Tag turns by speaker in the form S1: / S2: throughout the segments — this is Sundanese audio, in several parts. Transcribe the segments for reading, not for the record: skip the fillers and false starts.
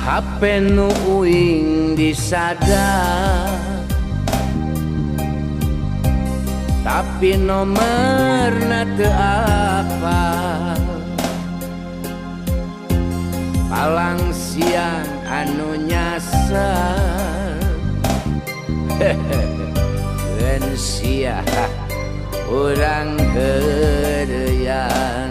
S1: HP nu uing disadap tapi nomerna teu apal palang siang anu nyasar hehehe sia urang heureyan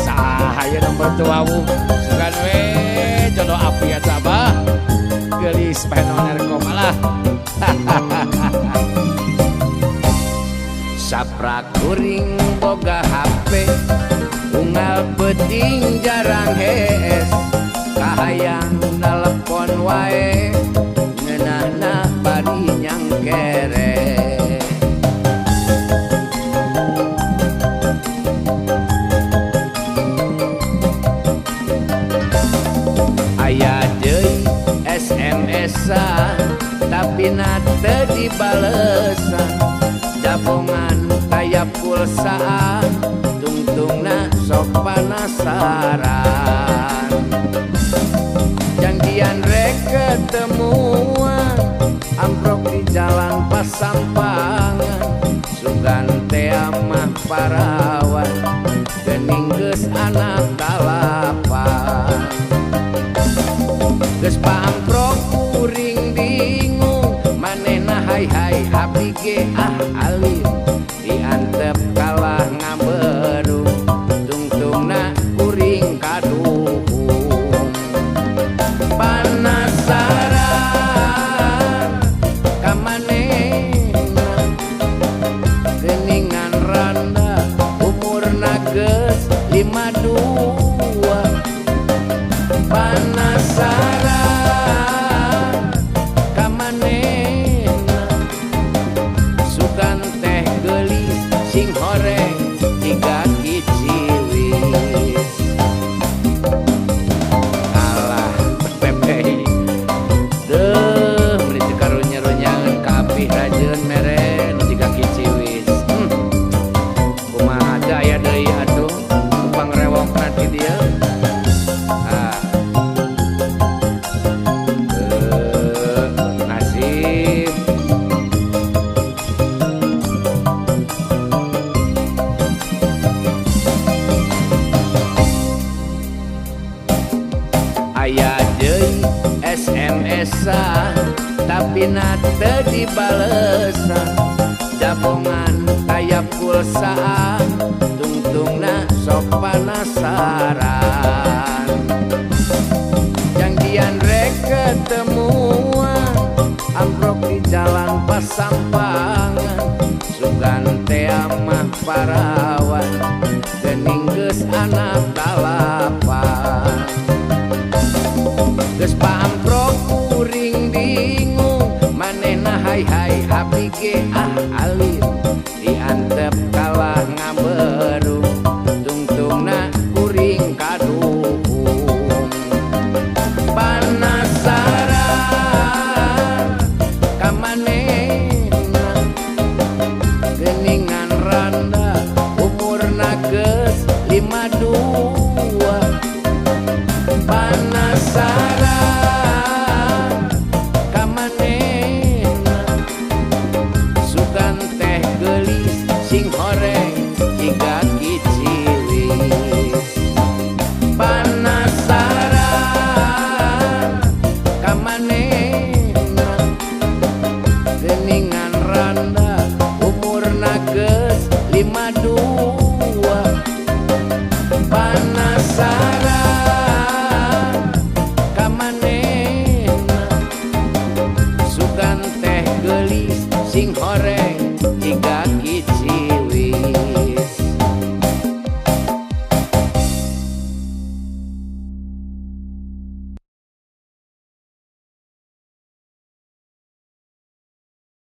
S1: sahaya nomor tuawu sugan we jodoh api ya sabah gelis penoner komalah saprak kuring boga HP unggal penting jarang hees kahayang telepon wae ngeunahna bari nyang kere aya deui SMS-an tapi nate dibalesan jabongan kaya pulsaan tungtungna sok panasaran janjian rek ketemuan amprok di jalan pasampangan sugan teh mah parawan geuning geus anak kalapan geus paamprok kuring bingung manehna hai abdi ge alim diantep kalah ngaberu tungtungna kuring kaduhung panasaran ka manehna geuningan randa umurna geus 52 panasaran ka manehna sugan teh geulis sing horeng tiga kiciwis alah pepe deuh meuli teu karunya-runyaeun ka apih rajeun mere nu tiga kiciwis kumaha da aya deui atuh upang rewokna ti dieu nasib aya deui SMS-an tapi nate dibalesan jabongan kaya pulsaan tungtungna sok panasaran janjian rek ketemuan amprok di jalan pasampangan sugan teh mah parawan geuning geus anak kalapan geus paamprok kuring bingung manehna hai abdi ge alim diantep kalah ngaberu tungtungna kuring kaduhung panasaran ka manehna geuningan randa umurna geus 52